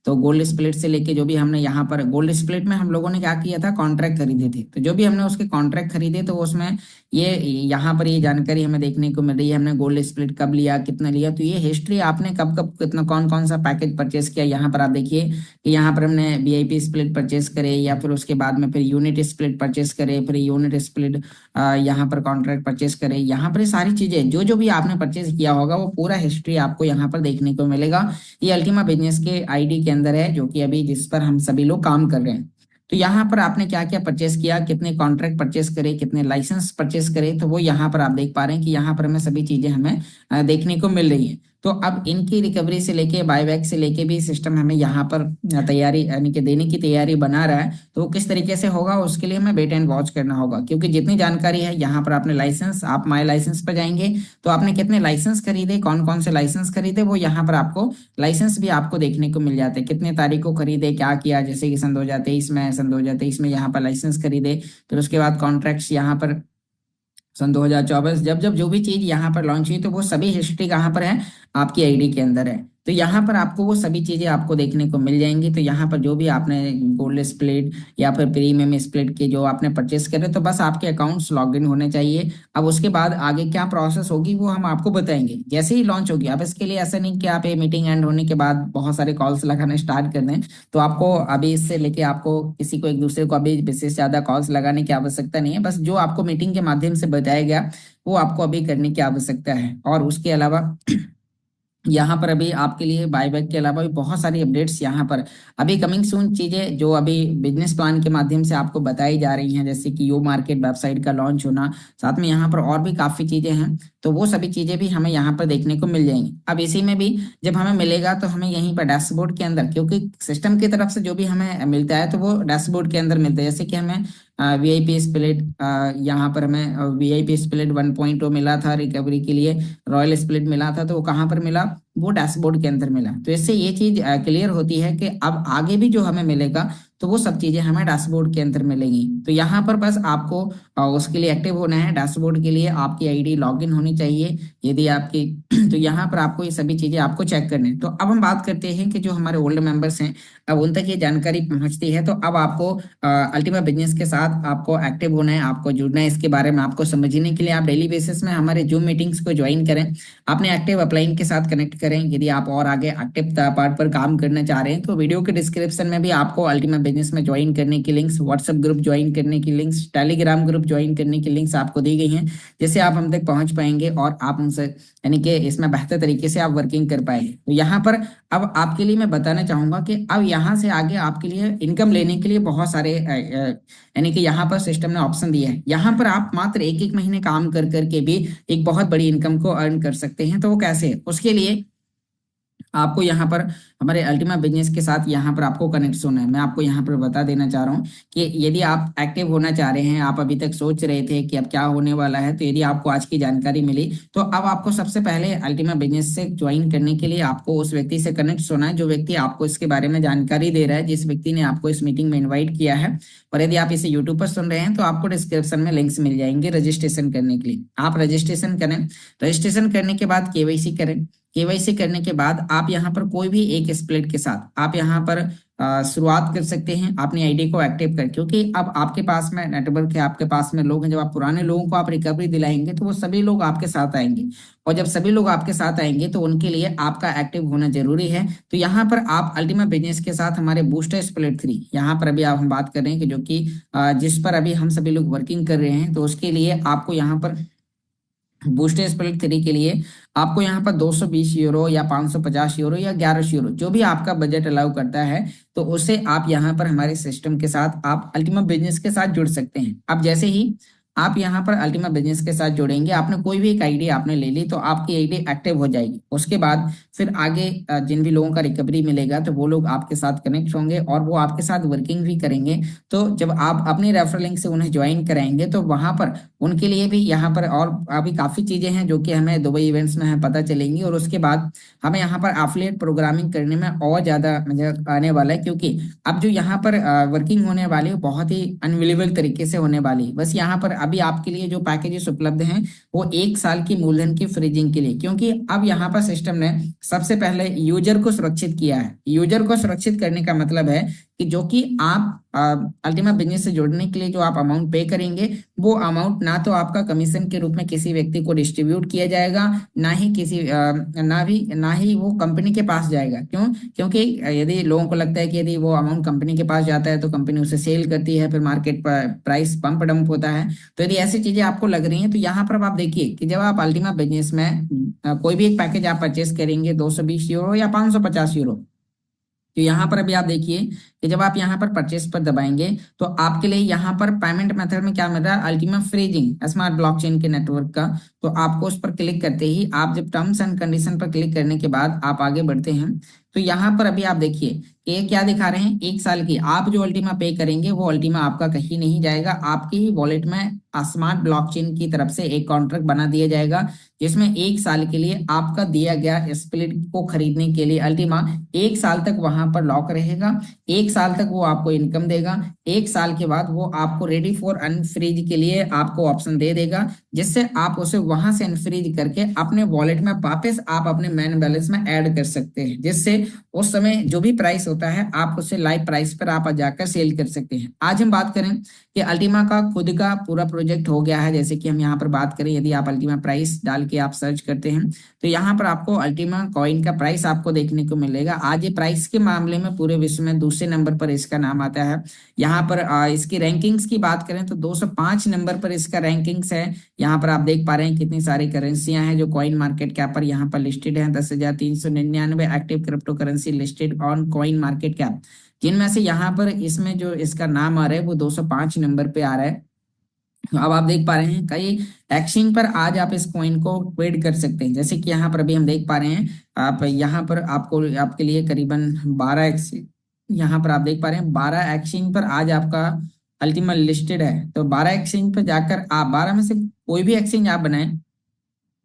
तो गोल्ड स्प्लिट से लेके जो भी हमने यहाँ पर गोल्ड स्प्लिट में हम लोगों ने क्या किया था, कॉन्ट्रैक्ट खरीदे थे। तो जो भी हमने उसके कॉन्ट्रैक्ट खरीदे तो उसमें ये यहाँ पर ये जानकारी हमें देखने को मिल रही है, हमने गोल्ड स्प्लिट कब लिया, कितना लिया। तो ये हिस्ट्री आपने कब कब कितना कौन कौन सा पैकेज परचेस किया, यहाँ पर आप देखिए कि यहाँ पर हमने वीआईपी स्प्लिट परचेस करे, या फिर उसके बाद में फिर यूनिट स्प्लिट परचेस करे, फिर यूनिट स्प्लिट यहाँ पर कॉन्ट्रैक्ट परचेस करे। यहाँ पर ये सारी चीजें जो जो भी आपने परचेस किया होगा वो पूरा हिस्ट्री आपको यहाँ पर देखने को मिलेगा। ये अल्टीमा बिजनेस के आईडी के अंदर है, जो कि अभी जिस पर हम सभी लोग काम कर रहे हैं। तो यहाँ पर आपने क्या क्या परचेस किया, कितने कॉन्ट्रैक्ट परचेस करे, कितने लाइसेंस परचेस करे, तो वो यहाँ पर आप देख पा रहे हैं कि यहाँ पर हमें सभी चीजें हमें देखने को मिल रही है। तो अब इनकी रिकवरी से लेके बायबैक से लेके भी सिस्टम हमें यहाँ पर तैयारी यानी कि देने की तैयारी बना रहा है। तो वो किस तरीके से होगा उसके लिए हमें वेट एंड वॉच करना होगा, क्योंकि जितनी जानकारी है यहाँ पर आपने लाइसेंस, आप माई लाइसेंस पर जाएंगे तो आपने कितने लाइसेंस खरीदे, कौन कौन से लाइसेंस खरीदे, वो यहाँ पर आपको लाइसेंस भी आपको देखने को मिल जाते हैं, कितने तारीख को खरीदे, क्या किया। जैसे कि सन 2023 में यहाँ पर लाइसेंस खरीदे, फिर उसके बाद कॉन्ट्रैक्ट्स यहाँ पर सन 2024 जब जब जो भी चीज यहाँ पर लॉन्च हुई तो वो सभी हिस्ट्री कहाँ पर है, आपकी आईडी के अंदर है। तो यहाँ पर आपको वो सभी चीजें आपको देखने को मिल जाएंगी। तो यहाँ पर जो भी आपने गोल्ड स्प्लिट या फिर प्रीमियम स्प्लिट के जो आपने परचेस करे, तो बस आपके अकाउंट्स लॉग इन होने चाहिए। अब उसके बाद आगे क्या प्रोसेस होगी वो हम आपको बताएंगे जैसे ही लॉन्च होगी। अब इसके लिए ऐसा नहीं कि आप ये मीटिंग एंड होने के बाद बहुत सारे कॉल्स लगाने स्टार्ट कर दें। तो आपको अभी इससे लेके आपको किसी को एक दूसरे को अभी विशेष ज्यादा कॉल्स लगाने की आवश्यकता नहीं है। बस जो आपको मीटिंग के माध्यम से बताया गया वो आपको अभी करने की आवश्यकता है। और उसके अलावा यहाँ पर अभी आपके लिए बायबैक के अलावा भी बहुत सारी अपडेट्स यहाँ पर अभी कमिंग सून चीजें जो अभी बिजनेस प्लान के माध्यम से आपको बताई जा रही हैं, जैसे कि यो मार्केट वेबसाइट का लॉन्च होना, साथ में यहाँ पर और भी काफी चीजें हैं। तो वो सभी चीजें भी हमें यहाँ पर देखने को मिल जाएंगी। अब इसी में भी जब हमें मिलेगा तो हमें यहीं पर डैशबोर्ड के अंदर, क्योंकि सिस्टम की तरफ से जो भी हमें मिलता है तो वो डैशबोर्ड के अंदर मिलता है। जैसे कि हमें वीआईपी स्प्लिट यहाँ पर हमें वीआईपी स्प्लिट 1.0 मिला था रिकवरी के लिए, रॉयल स्प्लिट मिला था, तो वो कहाँ पर मिला, वो डैशबोर्ड के अंदर मिला। तो इससे ये चीज क्लियर होती है कि अब आगे भी जो हमें मिलेगा तो वो सब चीजें हमें डैशबोर्ड के अंदर मिलेंगी। तो यहाँ पर बस आपको उसके लिए एक्टिव होना है। डैशबोर्ड के लिए आपकी आईडी लॉगिन होनी चाहिए यदि आपकी तो यहाँ पर आपको ये सभी चीजें आपको चेक करनी है। तो अब हम बात करते हैं कि जो हमारे ओल्ड मेंबर्स हैं अब उन तक ये जानकारी पहुंचती है। तो अब आपको अल्टीमा बिजनेस के साथ आपको एक्टिव होना है, आपको जुड़ना है। इसके बारे में आपको समझने के लिए आप डेली बेसिस में हमारे जूम मीटिंग्स को ज्वाइन करें, अपने एक्टिव अपलाइन के साथ कनेक्ट करें। यदि आप और आगे एक्टिव पार्ट पर काम करना चाह रहे हैं तो वीडियो के डिस्क्रिप्शन में भी आपको अल्टीमा बिजनेस में ज्वाइन करने की लिंक्स, व्हाट्सएप ग्रुप ज्वाइन करने की लिंक्स, टेलीग्राम ग्रुप ज्वाइन करने की लिंक्स आपको दी गई हैं, जिससे आप हम तक पहुंच पाएंगे और आप उनसे यानी कि इसमें बेहतर तरीके से आप वर्किंग कर पाएंगे। तो यहाँ पर अब आपके लिए मैं बताना चाहूंगा कि अब यहाँ से आगे आपके लिए इनकम लेने के लिए बहुत सारे यानी कि यहाँ पर सिस्टम ने ऑप्शन दिया है। यहाँ पर आप मात्र एक एक महीने काम कर करके भी एक बहुत बड़ी इनकम को अर्न कर सकते हैं। तो वो कैसे है, उसके लिए आपको यहाँ पर हमारे अल्टीमा बिजनेस के साथ यहाँ पर आपको कनेक्ट होना है। मैं आपको यहाँ पर बता देना चाह रहा हूँ कि यदि आप एक्टिव होना चाह रहे हैं, आप अभी तक सोच रहे थे कि अब क्या होने वाला है, तो यदि आपको आज की जानकारी मिली तो अब आपको सबसे पहले अल्टीमा बिजनेस से ज्वाइन करने के लिए आपको उस व्यक्ति से कनेक्ट होना है जो व्यक्ति आपको इसके बारे में जानकारी दे रहा है, जिस व्यक्ति ने आपको इस मीटिंग में इन्वाइट किया है। और यदि आप इसे यूट्यूब पर सुन रहे हैं तो आपको डिस्क्रिप्शन में लिंक्स मिल जाएंगे रजिस्ट्रेशन करने के लिए। आप रजिस्ट्रेशन करें, रजिस्ट्रेशन करने के बाद केवाईसी करें, केवाईसी करने के बाद आप यहाँ पर कोई भी एक स्प्लिट के साथ आप यहाँ पर शुरुआत कर सकते हैं अपनी आईडी को एक्टिव कर, क्योंकि अब आपके पास में नेटवर्क है, आपके पास में लोग हैं। जब आप पुराने लोगों को आप रिकवरी दिलाएंगे तो वो सभी लोग आपके साथ आएंगे, और जब सभी लोग आपके साथ आएंगे तो उनके लिए आपका एक्टिव होना जरूरी है। तो यहाँ पर आप अल्टीमा बिजनेस के साथ हमारे बूस्टर स्प्लिट 3 यहाँ पर अभी आप हम बात कर रहे हैं कि जो कि जिस पर अभी हम सभी लोग वर्किंग कर रहे हैं, तो उसके लिए आपको यहाँ पर बूस्टर स्प्लिट 3 के लिए आपको यहाँ पर 220 यूरो या 550 यूरो या 1100 यूरो जो भी आपका बजट अलाउ करता है, तो उसे आप यहाँ पर हमारे सिस्टम के साथ आप अल्टीमा बिजनेस के साथ जुड़ सकते हैं। अब जैसे ही आप यहाँ पर अल्टीमा बिजनेस के साथ जुड़ेंगे, आपने कोई भी एक आईडी आपने ले ली तो आपकी आईडी एक्टिव हो जाएगी। उसके बाद फिर आगे जिन भी लोगों का रिकवरी मिलेगा तो वो लोग आपके साथ कनेक्ट होंगे और वो आपके साथ वर्किंग भी करेंगे। तो जब आप अपनी रेफरल लिंक से उन्हें ज्वाइन कराएंगे तो वहां पर उनके लिए भी यहाँ पर और अभी काफ़ी चीज़ें हैं जो कि हमें दुबई इवेंट्स में हमें पता चलेंगी, और उसके बाद हमें यहाँ पर एफिलिएट प्रोग्रामिंग करने में और ज़्यादा मजा आने वाला है, क्योंकि अब जो यहाँ पर वर्किंग होने वाली है बहुत ही अनबिलीवेबल तरीके से होने वाली है। बस यहाँ पर अभी आपके लिए जो पैकेजेस उपलब्ध हैं वो 1 साल की मूलधन की फ्रीजिंग के लिए, क्योंकि अब यहाँ पर सिस्टम ने सबसे पहले यूजर को सुरक्षित किया है। यूजर को सुरक्षित करने का मतलब है कि जो कि आप अल्टीमा बिजनेस से जुड़ने के लिए जो आप अमाउंट पे करेंगे, वो अमाउंट ना तो आपका कमीशन के रूप में किसी व्यक्ति को डिस्ट्रीब्यूट किया जाएगा, ना ही किसी ना ही वो कंपनी के पास जाएगा। क्यों? क्योंकि यदि लोगों को लगता है कि यदि वो अमाउंट कंपनी के पास जाता है तो कंपनी उसे सेल करती है, फिर मार्केट पर प्राइस पंप डंप होता है। तो यदि ऐसी चीजें आपको लग रही हैं तो यहाँ पर आप देखिए कि जब आप अल्टीमा बिजनेस में कोई भी एक पैकेज आप परचेस करेंगे 220 यूरो या 550 यूरो, तो यहाँ पर अभी आप देखिए कि जब आप यहाँ पर परचेस पर दबाएंगे तो आपके लिए यहाँ पर पेमेंट मेथड में क्या मिल रहा है, अल्टीमा फ्रीजिंग स्मार्ट ब्लॉकचेन के नेटवर्क का। तो आपको उस पर क्लिक करते ही आप जब टर्म्स एंड कंडीशन पर क्लिक करने के बाद आप आगे बढ़ते हैं तो यहाँ पर अभी आप देखिए कि ये क्या दिखा रहे हैं, 1 साल की आप जो अल्टीमा पे करेंगे वो अल्टीमा आपका कहीं नहीं जाएगा, आपके ही वॉलेट में स्मार्ट ब्लॉकचेन की तरफ से एक कॉन्ट्रैक्ट बना दिया जाएगा, जिसमें 1 साल के लिए आपका दिया गया स्प्लिट को खरीदने के लिए अल्टीमा 1 साल तक वहां पर लॉक रहेगा। 1 साल तक वो आपको इनकम देगा। 1 साल के बाद वो आपको रेडी फॉर अनफ्रीज के लिए आपको ऑप्शन दे देगा, जिससे आप उसे वहां से अनफ्रीज करके अपने वॉलेट में वापस आप अपने मेन बैलेंस में ऐड कर सकते हैं, जिससे उस समय जो भी प्राइस होता है आप उसे लाइव प्राइस पर आप जाकर सेल कर सकते हैं। आज हम बात करें कि अल्टीमा का खुद का पूरा प्रोजेक्ट हो गया है। जैसे कि हम यहाँ पर बात करें, यदि आप अल्टीमा प्राइस डाल के आप सर्च करते हैं तो यहाँ पर आपको अल्टीमा कॉइन का प्राइस आपको देखने को मिलेगा। आज ये प्राइस के मामले में पूरे विश्व में दूसरे नंबर पर इसका नाम आता है। यहाँ पर इसकी रैंकिंग्स की बात करें तो 205 नंबर पर इसका रैंकिंग्स है। यहाँ पर आप देख पा रहे हैं कितनी सारी करेंसियां हैं जो कॉइन मार्केट कैप पर यहाँ पर लिस्टेड है। 10,399 active crypto currency listed on coin market cap, जिनमें से यहाँ पर इसमें जो इसका नाम आ रहा है वो 205 नंबर पे आ रहा है। तो अब आप देख पा रहे हैं कई एक्सचेंज पर आज आप इस कॉइन को ट्रेड कर सकते हैं। जैसे कि यहाँ पर अभी हम देख पा रहे हैं, आप यहाँ पर आपको आपके लिए करीबन 12 एक्सचेंज, यहाँ पर आप देख पा रहे हैं 12 एक्सचेंज पर आज आपका अल्टीमा लिस्टेड है। तो 12 एक्सचेंज पर जाकर आप 12 में से कोई भी एक्सचेंज आप बनाएं,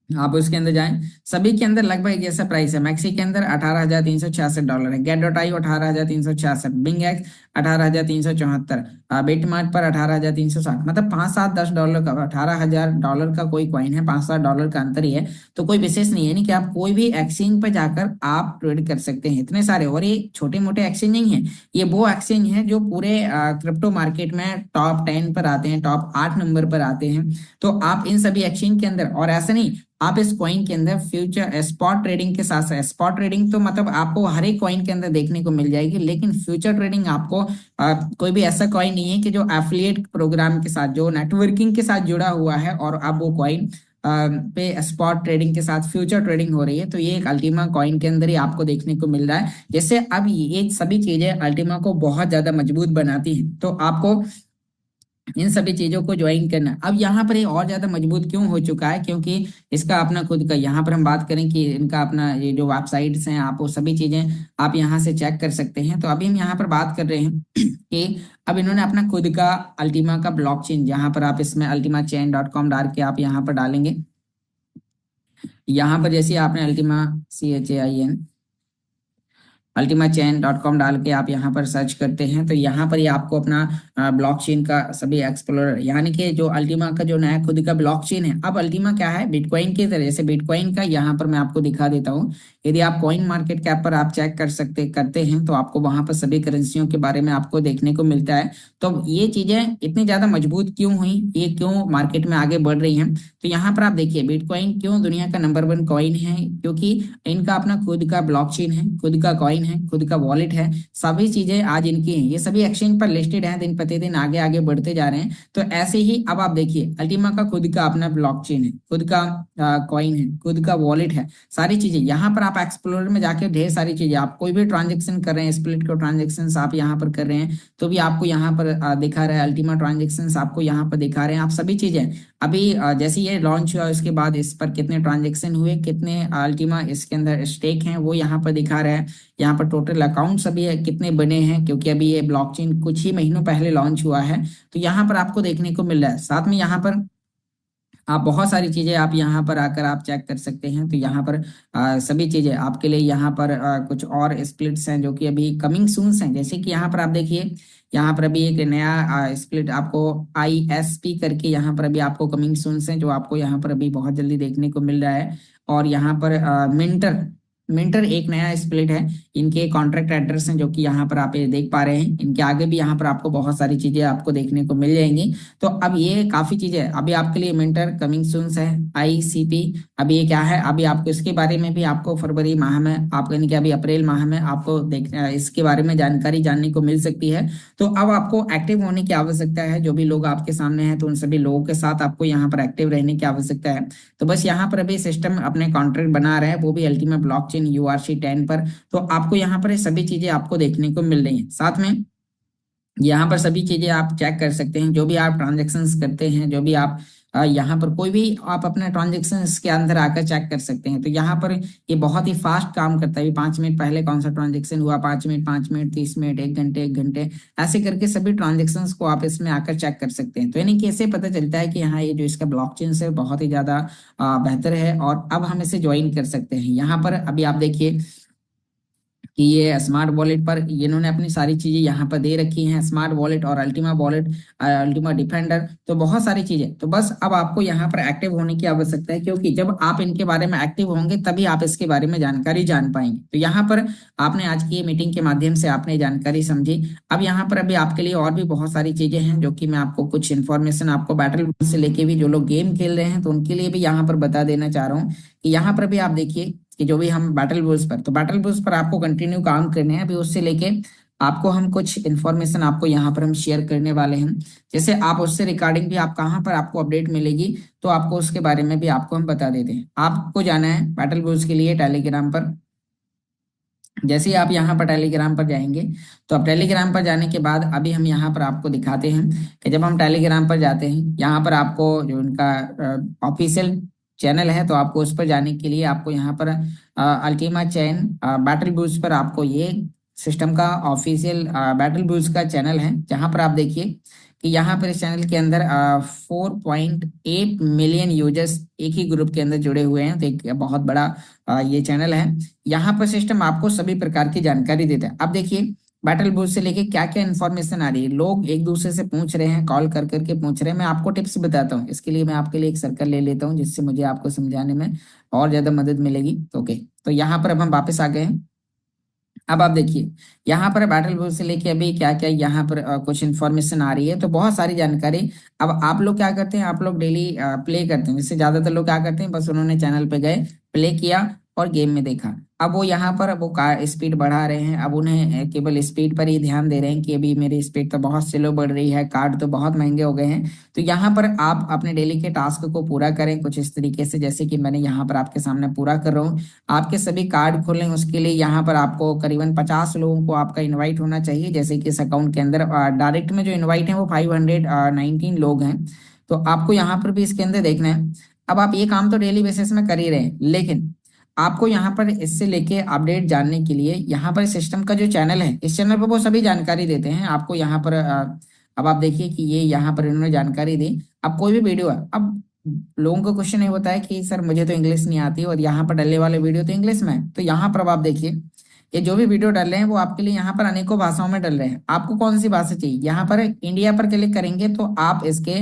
आप उसके अंदर जाएं, सभी के अंदर लगभग एक जैसा प्राइस है। मैक्सी के अंदर $18,366 है, gate dot I 18,366, BingX 18,374, BitMart पर 18,360, मतलब 5-7-10 डॉलर का, $18,000 का कोई कॉइन है, 5-7 डॉलर का अंतर ही है। तो कोई विशेष नहीं है, नहीं कि आप कोई भी एक्सचेंज पर जाकर आप ट्रेड कर सकते हैं, इतने सारे। और ये छोटे मोटे एक्सचेंज नहीं है, ये वो एक्सचेंज है जो पूरे क्रिप्टो मार्केट में टॉप 10 पर आते हैं, टॉप 8 नंबर पर आते हैं। तो आप इन सभी एक्सचेंज के अंदर, और ऐसा नहीं, आप इस कॉइन के अंदर फ्यूचर स्पॉट ट्रेडिंग के साथ साथ, स्पॉट ट्रेडिंग तो मतलब आपको हर एक कॉइन के अंदर देखने को मिल जाएगी, लेकिन फ्यूचर ट्रेडिंग आपको कोई भी ऐसा कॉइन नहीं है कि जो एफिलिएट प्रोग्राम के साथ, जो नेटवर्किंग के साथ जुड़ा हुआ है और अब वो कॉइन पे स्पॉट ट्रेडिंग के साथ फ्यूचर ट्रेडिंग हो रही है। तो ये एक अल्टीमा कॉइन के अंदर ही आपको देखने को मिल रहा है। जैसे अब ये सभी चीजें अल्टीमा को बहुत ज्यादा मजबूत बनाती हैं, तो आपको इन सभी चीजों को ज्वाइन करना। अब यहाँ पर ये और ज्यादा मजबूत क्यों हो चुका है, क्योंकि इसका अपना खुद का, यहाँ पर हम बात करें कि इनका अपना ये जो वेबसाइट्स हैं, आप वो सभी चीजें आप यहाँ से चेक कर सकते हैं। तो अभी हम यहाँ पर बात कर रहे हैं कि अब इन्होंने अपना खुद का अल्टीमा का ब्लॉकचेन, जहाँ पर आप इसमें ultimachain.com डाल के आप यहाँ पर डालेंगे। यहाँ पर जैसे आपने ultimachain.com डाल के आप यहाँ पर सर्च करते हैं तो यहाँ पर ये आपको अपना ब्लॉकचेन का सभी एक्सप्लोरर, यानी कि जो अल्टीमा का जो नया खुद का ब्लॉकचेन है। अब अल्टीमा क्या है, बिटकॉइन की तरह से बिटकॉइन का यहाँ पर मैं आपको दिखा देता हूँ। यदि आप कॉइन मार्केट कैप पर आप चेक करते हैं तो आपको वहां पर सभी करेंसियों के बारे में आपको देखने को मिलता है। तो ये चीजें इतनी ज्यादा मजबूत क्यों हुई, ये क्यों मार्केट में आगे बढ़ रही हैं, तो यहाँ पर आप देखिए बिटकॉइन क्यों दुनिया का नंबर 1 कॉइन है, क्योंकि इनका अपना खुद का ब्लॉकचेन है, खुद का कॉइन है, खुद का वॉलेट है, सभी चीजें आज इनकी हैं। ये सभी एक्सचेंज पर लिस्टेड हैं, दिन प्रतिदिन आगे आगे बढ़ते जा रहे हैं। तो ऐसे ही अब आप देखिए अल्टीमा का खुद का अपना ब्लॉकचेन है, खुद का कॉइन है, खुद का वॉलेट है, सारी चीजें। यहाँ पर आप एक्सप्लोरर में जाके ढेर सारी चीजें, आप कोई भी ट्रांजेक्शन कर रहे हैं, स्प्लिट को ट्रांजेक्शन आप यहाँ पर कर रहे हैं तो भी आपको यहाँ पर दिखा रहा है, अल्टीमा ट्रांजेक्शन आपको यहाँ पर दिखा रहे हैं। आप सभी चीजें अभी जैसे ये लॉन्च हुआ उसके बाद इस पर कितने ट्रांजेक्शन हुए, कितने अल्टीमा इसके अंदर स्टेक हैं, वो यहाँ पर दिखा रहा है। यहाँ पर टोटल अकाउंट सभी कितने बने हैं, क्योंकि अभी ये ब्लॉकचेन कुछ ही महीनों पहले लॉन्च हुआ है, तो यहाँ पर आपको देखने को मिल रहा है। साथ में यहाँ पर आप बहुत सारी चीजें आप यहाँ पर आकर आप चेक कर सकते हैं। तो यहाँ पर सभी चीजें आपके लिए यहाँ पर कुछ और स्प्लिट्स हैं जो कि अभी कमिंग सून्स हैं। जैसे कि यहाँ पर आप देखिए, यहाँ पर अभी एक नया स्प्लिट आपको ISP करके यहाँ पर अभी आपको कमिंग सून्स हैं, जो आपको यहाँ पर अभी बहुत जल्दी देखने को मिल रहा है। और यहाँ पर मिंटर मिंटर एक नया स्प्लिट है। इनके कॉन्ट्रैक्ट एड्रेस हैं जो कि यहाँ पर आप ये देख पा रहे हैं। इनके आगे भी यहाँ पर आपको बहुत सारी चीजें आपको देखने को मिल जाएंगी। तो अब ये काफी चीजें अभी आपके लिए मिंटर कमिंग सून्स है। ICP अभी ये क्या है, अभी आपको इसके बारे में भी आपको फरवरी माह में आपको, यानी कि अभी अप्रैल माह में आपको इसके बारे में जानकारी जानने को मिल सकती है। तो अब आपको एक्टिव होने की आवश्यकता है। जो भी लोग आपके सामने हैं तो उन सभी लोगों के साथ आपको यहाँ पर एक्टिव रहने की आवश्यकता है। तो बस यहाँ पर अभी सिस्टम अपने कॉन्ट्रैक्ट बना रहा है, वो भी अल्टीमा ब्लॉकचेन URC10 पर। तो आपको यहाँ पर ये सभी चीजें आपको देखने को मिल रही हैं। साथ में यहाँ पर सभी चीजें आप चेक कर सकते हैं। जो भी आप ट्रांजेक्शन्स करते हैं, जो भी आप यहाँ पर कोई भी आप अपने ट्रांजेक्शन्स के अंदर आकर चेक कर सकते हैं। तो यहाँ पर ये बहुत ही फास्ट काम करता है। 5 मिनट पहले कौन सा ट्रांजेक्शन हुआ, 5 मिनट, 5 मिनट, 30 मिनट, 1 घंटे, 1 घंटे, ऐसे करके सभी ट्रांजेक्शन्स को आप इसमें आकर चेक कर सकते हैं। तो यानी कि इससे पता चलता है कि यहाँ ये जो इसका ब्लॉकचेन है बहुत ही ज्यादा बेहतर है, और अब हम इसे ज्वाइन कर सकते हैं। यहाँ पर अभी आप देखिए कि ये स्मार्ट वॉलेट पर इन्होंने अपनी सारी चीजें यहाँ पर दे रखी हैं, स्मार्ट वॉलेट और अल्टीमा वॉलेट, अल्टीमा डिफेंडर, तो बहुत सारी चीजें। तो बस अब आपको यहाँ पर एक्टिव होने की आवश्यकता है, क्योंकि जब आप इनके बारे में एक्टिव होंगे तभी आप इसके बारे में जानकारी जान पाएंगे। तो यहाँ पर आपने आज की मीटिंग के माध्यम से आपने जानकारी समझी। अब यहाँ पर अभी आपके लिए और भी बहुत सारी चीजें हैं जो कि मैं आपको कुछ इन्फॉर्मेशन आपको बैटल से लेके भी, जो लोग गेम खेल रहे हैं तो उनके लिए भी यहाँ पर बता देना चाह रहा हूँ कि यहाँ पर भी आप देखिए कि जो भी हम बैटल बुल्स पर, तो बैटल बुल्स पर आपको कंटिन्यू काम करने हैं। अभी उससे लेके आपको हम कुछ इन्फॉर्मेशन आपको यहाँ पर हम शेयर करने वाले हैं। जैसे आप उससे रिगार्डिंग भी आप कहाँ पर आपको अपडेट मिलेगी, तो आपको उसके बारे में भी आपको हम बता देते हैं। आपको जाना है बैटल बुल्स के लिए टेलीग्राम पर। जैसे ही आप यहाँ पर टेलीग्राम पर जाएंगे, तो अब टेलीग्राम पर जाने के बाद अभी हम यहाँ पर आपको दिखाते हैं कि जब हम टेलीग्राम पर जाते हैं, यहाँ पर आपको जो उनका ऑफिशियल चैनल है, तो आपको उस पर जाने के लिए आपको यहाँ पर अल्टीमा चैन बैटल बूज पर आपको ये सिस्टम का ऑफिशियल बैटल बूज का चैनल है, जहाँ पर आप देखिए कि यहाँ पर इस चैनल के अंदर 4.8 मिलियन यूजर्स एक ही ग्रुप के अंदर जुड़े हुए हैं। तो एक बहुत बड़ा ये चैनल है। यहाँ पर सिस्टम आपको सभी प्रकार की जानकारी देता है। अब देखिए बैटल बूथ से लेके क्या क्या इन्फॉर्मेशन आ रही है, लोग एक दूसरे से पूछ रहे हैं, कॉल कर करके पूछ रहे हैं। मैं आपको टिप्स बताता हूँ, इसके लिए मैं आपके लिए एक सर्कल ले लेता हूँ जिससे मुझे आपको समझाने में और ज्यादा मदद मिलेगी। ओके, तो यहाँ पर अब हम वापस आ गए हैं। अब आप देखिए यहाँ पर बैटल बूथ से लेके अभी क्या क्या यहाँ पर कुछ इन्फॉर्मेशन आ रही है, तो बहुत सारी जानकारी। अब आप लोग क्या करते हैं, आप लोग डेली प्ले करते हैं। जैसे ज्यादातर लोग क्या करते हैं, बस उन्होंने चैनल पे गए, प्ले किया और गेम में देखा। अब वो यहाँ पर वो कार स्पीड बढ़ा रहे हैं। अब उन्हें केवल स्पीड पर ही ध्यान दे रहे हैं कि अभी मेरी स्पीड तो बहुत स्लो बढ़ रही है, कार्ड तो बहुत महंगे हो गए हैं। तो यहाँ पर आप अपने डेली के टास्क को पूरा करें कुछ इस तरीके से, जैसे कि मैंने यहाँ पर आपके सामने पूरा कर रहा हूँ। आपके सभी कार्ड खोलें, उसके लिए यहाँ पर आपको करीबन 50 लोगों को आपका इनवाइट होना चाहिए। जैसे कि इस अकाउंट के अंदर डायरेक्ट में जो इनवाइट है वो 519 लोग हैं। तो आपको यहाँ पर भी इसके अंदर देखना है। अब आप ये काम तो डेली बेसिस में कर ही रहे हैं, लेकिन आपको यहाँ पर इससे लेके अपडेट जानने के लिए यहाँ पर सिस्टम का जो चैनल है, इस चैनल पर वो सभी जानकारी देते हैं आपको। यहाँ पर अब आप देखिए कि ये यहाँ पर इन्होंने जानकारी दी। अब कोई भी वीडियो है, अब लोगों को क्वेश्चन ये होता है कि सर मुझे तो इंग्लिश नहीं आती और यहाँ पर डलने वाले वीडियो तो इंग्लिश में है। तो यहाँ पर अब आप देखिए ये जो भी वीडियो डल रहे हैं वो आपके लिए यहाँ पर अनेकों भाषाओं में डल रहे हैं। आपको कौन सी भाषा चाहिए, यहाँ पर इंडिया पर क्लिक करेंगे तो आप इसके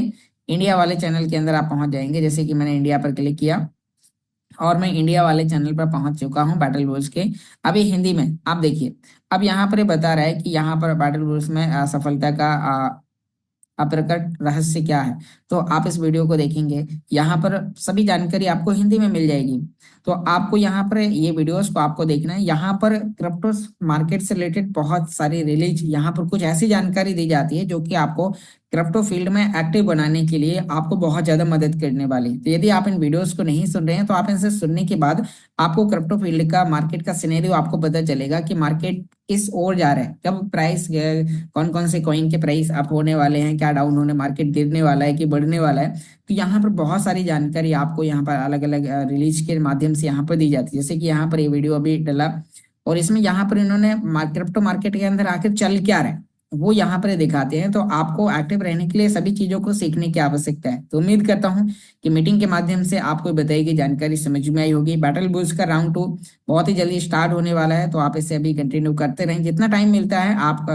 इंडिया वाले चैनल के अंदर आप पहुंच जाएंगे। जैसे कि मैंने इंडिया पर क्लिक किया और मैं इंडिया वाले चैनल पर पहुंच चुका हूं बैटल वॉर्स के। अभी हिंदी में आप देखिए, अब यहाँ पर ये बता रहा है कि यहाँ पर बैटल वॉर्स में सफलता का अप्रकट रहस्य क्या है। तो आप इस वीडियो को देखेंगे, यहाँ पर सभी जानकारी आपको हिंदी में मिल जाएगी। तो आपको यहाँ पर ये वीडियोस को आपको देखना है। यहाँ पर क्रिप्टो मार्केट से रिलेटेड बहुत सारी रिलीज, यहाँ पर कुछ ऐसी जानकारी दी जाती है जो कि आपको क्रिप्टो फील्ड में एक्टिव बनाने के लिए आपको बहुत ज्यादा मदद करने वाली है। तो यदि आप इन वीडियोस को नहीं सुन रहे हैं तो आप इनसे सुनने के बाद आपको क्रिप्टो फील्ड का मार्केट का सिनेरियो आपको पता चलेगा कि मार्केट किस ओर जा रहा है, कब प्राइस, कौन कौन से कॉइन के प्राइस अप होने वाले हैं, क्या डाउन होने, मार्केट गिरने वाला है कि बढ़ने वाला है। तो यहाँ पर बहुत सारी जानकारी आपको यहाँ पर अलग अलग रिलीज के माध्यम से यहाँ पर दी जाती है। जैसे कि यहाँ पर ये वीडियो अभी डला और इसमें यहाँ पर इन्होंने क्रिप्टो मार्केट के अंदर आखिर चल क्या रहा है, वो यहाँ पर दिखाते हैं। तो आपको एक्टिव रहने के लिए सभी चीजों को सीखने की आवश्यकता है। तो उम्मीद करता हूँ कि मीटिंग के माध्यम से आपको बताई गई जानकारी समझ में आई होगी। बैटल बूस्ट का राउंड 2 बहुत ही जल्दी स्टार्ट होने वाला है, तो आप इसे अभी कंटिन्यू करते रहें, जितना टाइम मिलता है आप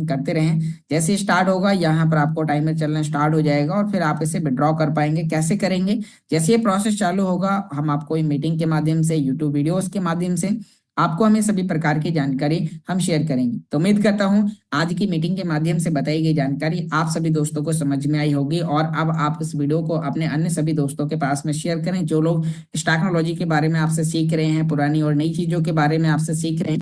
करते रहें। जैसे स्टार्ट होगा यहाँ पर आपको टाइमर चलना स्टार्ट हो जाएगा और फिर आप इसे विड्रॉ कर पाएंगे। कैसे करेंगे, जैसे ये प्रोसेस चालू होगा हम आपको मीटिंग के माध्यम से, यूट्यूब वीडियोस के माध्यम से आपको हमें सभी प्रकार की जानकारी हम शेयर करेंगे। तो उम्मीद करता हूं आज की मीटिंग के माध्यम से बताई गई जानकारी आप सभी दोस्तों को समझ में आई होगी, और अब आप इस वीडियो को अपने अन्य सभी दोस्तों के पास में शेयर करें जो लोग इस टेक्नोलॉजी के बारे में आपसे सीख रहे हैं, पुरानी और नई चीजों के बारे में आपसे सीख रहे हैं।